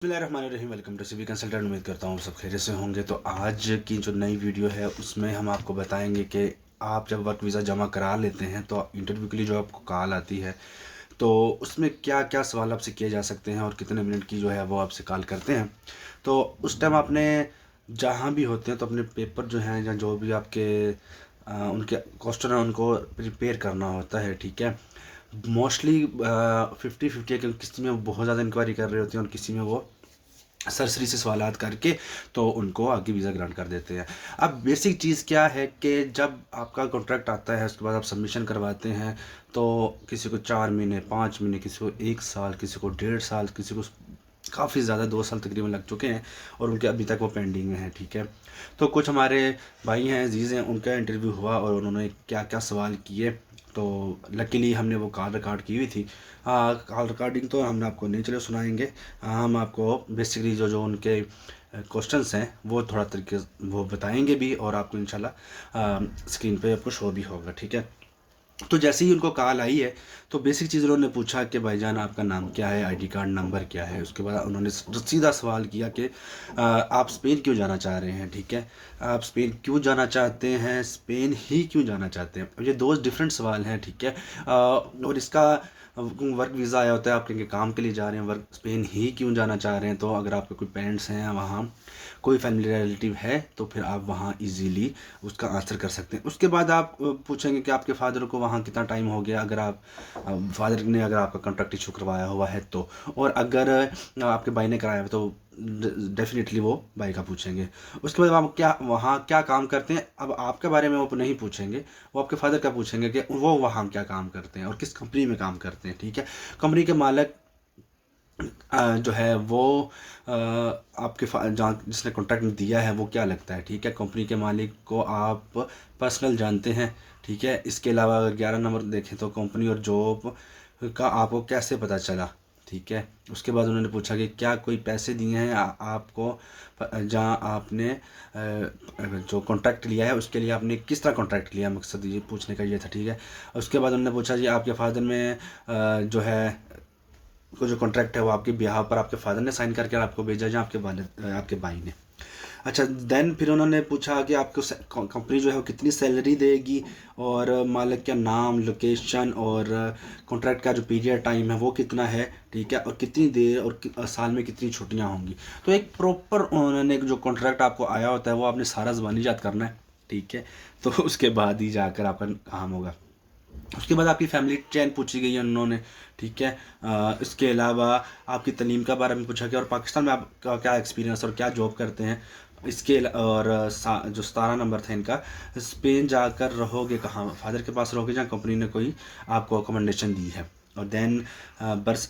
बिस्मिल्लाहिर्रहमानिर्रहीम। Welcome to CB consultant. उम्मीद करता हूँ सब खैरियत से होंगे। तो आज की जो नई वीडियो है उसमें हम आपको बताएंगे कि आप जब वर्क वीज़ा जमा करा लेते हैं तो इंटरव्यू के लिए जो आपको कॉल आती है तो उसमें क्या क्या सवाल आपसे किए जा सकते हैं और कितने मिनट की जो है वो आपसे कॉल करते हैं। तो उस टाइम आपने जहाँ भी होते हैं तो अपने पेपर जो हैं या जो भी आपके उनके क्वेश्चन हैं उनको प्रिपेयर करना होता है। ठीक है, मोस्टली 50-50 है, क्योंकि किसी में बहुत ज़्यादा इंक्वायरी कर रहे होते हैं और किसी में वो सरसरी से सवालात करके तो उनको आगे वीज़ा ग्रांट कर देते हैं। अब बेसिक चीज़ क्या है कि जब आपका कॉन्ट्रैक्ट आता है उसके बाद आप सबमिशन करवाते हैं तो किसी को 4 महीने 5 महीने, किसी को 1 साल, किसी को 1.5 साल, किसी को काफ़ी ज़्यादा 2 साल तकरीबन लग चुके हैं और उनके अभी तक वो पेंडिंग में हैं। ठीक है, तो कुछ हमारे भाई हैं, अजीज़ हैं, उनका इंटरव्यू हुआ और उन्होंने क्या क्या सवाल किए तो लकीली हमने वो कॉल रिकॉर्ड की हुई थी। कॉल रिकॉर्डिंग तो हमने आपको नहीं, चलो सुनाएंगे। हम आपको बेसिकली जो जो उनके क्वेश्चंस हैं वो थोड़ा तरीके वो बताएंगे भी और आपको इंशाल्लाह स्क्रीन पे आपको शो भी होगा। ठीक है, तो जैसे ही उनको कॉल आई है तो बेसिक चीज़ उन्होंने पूछा कि भाईजान आपका नाम क्या है, आईडी कार्ड नंबर क्या है। उसके बाद उन्होंने सीधा सवाल किया कि आप स्पेन क्यों जाना चाह रहे हैं। ठीक है, आप स्पेन क्यों जाना चाहते हैं, स्पेन ही क्यों जाना चाहते हैं। ये दो डिफरेंट सवाल हैं। ठीक है, और इसका वर्क वीज़ा आया होता है, आप कहेंगे काम के लिए जा रहे हैं, वर्क स्पेन ही क्यों जाना चाह रहे हैं। तो अगर आपके कोई पेरेंट्स हैं वहाँ, कोई फैमिली रिलेटिव है तो फिर आप वहाँ इजीली उसका आंसर कर सकते हैं। उसके बाद आप पूछेंगे कि आपके फादर को वहाँ कितना टाइम हो गया, अगर आप फादर ने अगर आपका कॉन्ट्रैक्ट इशू करवाया हुआ है तो, और अगर आपके भाई ने कराया है तो डेफिनेटली वो भाई का पूछेंगे। उसके बाद आप क्या वहाँ क्या काम करते हैं, अब आपके बारे में वो नहीं पूछेंगे, वो आपके फादर का पूछेंगे कि वो वहाँ क्या काम करते हैं और किस कंपनी में काम करते हैं। ठीक है, कंपनी के मालिक जो है वो आपके जहाँ जिसने कॉन्ट्रैक्ट दिया है वो क्या लगता है। ठीक है, कंपनी के मालिक को आप पर्सनल जानते हैं। ठीक है, इसके अलावा अगर 11 नंबर देखें तो कंपनी और जॉब का आपको कैसे पता चला। ठीक है, उसके बाद उन्होंने पूछा कि क्या कोई पैसे दिए हैं आपको जहाँ आपने जो कॉन्ट्रैक्ट लिया है उसके लिए आपने किस तरह कॉन्ट्रैक्ट लिया, मकसद ये पूछने का ये था। ठीक है, उसके बाद उन्होंने पूछा जी आपके फादर में जो है को जो कॉन्ट्रैक्ट है वो आपके बिहार पर आपके फादर ने साइन करके आपको भेजा या आपके भाई ने। अच्छा, देन फिर उन्होंने पूछा कि आपको कंपनी जो है वो कितनी सैलरी देगी और मालिक का नाम, लोकेशन और कॉन्ट्रैक्ट का जो पीरियड टाइम है वो कितना है। ठीक है, और कितनी देर और साल में कितनी छुट्टियां होंगी। तो एक प्रॉपर उन्होंने जो कॉन्ट्रैक्ट आपको आया होता है वो आपने सारा ज़बानी याद करना है। ठीक है, तो उसके बाद ही जाकर आपका काम होगा। उसके बाद आपकी फैमिली चैन पूछी गई है उन्होंने। ठीक है, इसके अलावा आपकी तलीम के बारे में पूछा गया और पाकिस्तान में आपका क्या एक्सपीरियंस और क्या जॉब करते हैं। इसके और जो 17 नंबर था इनका, स्पेन जाकर रहोगे कहाँ, फादर के पास रहोगे जहाँ कंपनी ने कोई आपको अकोमोडेशन दी है। और then birth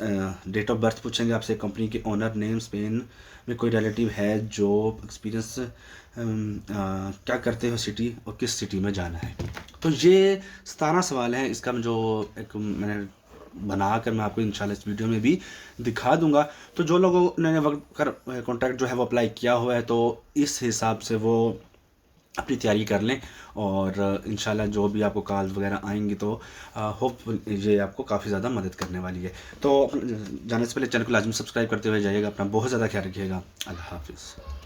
date of birth पूछेंगे आपसे, कंपनी के ओनर नेम, स्पेन में कोई रिलेटिव है, जॉब एक्सपीरियंस, क्या करते हो सिटी और किस सिटी में जाना है। तो ये 17 सवाल हैं। इसका जो एक मैंने बना कर मैं आपको इंशाल्लाह इस वीडियो में भी दिखा दूंगा। तो जो लोगों ने वक्त कर कॉन्ट्रैक्ट जो है वो अप्लाई किया हुआ है तो इस हिसाब से वो अपनी तैयारी कर लें और इंशाल्लाह जो भी आपको कॉल वगैरह आएंगी तो होप ये आपको काफ़ी ज़्यादा मदद करने वाली है। तो जाने से पहले चैनल को लाजमी सब्सक्राइब करते हुए जाइएगा। अपना बहुत ज़्यादा ख्याल रखिएगा। अल्लाह हाफिज़।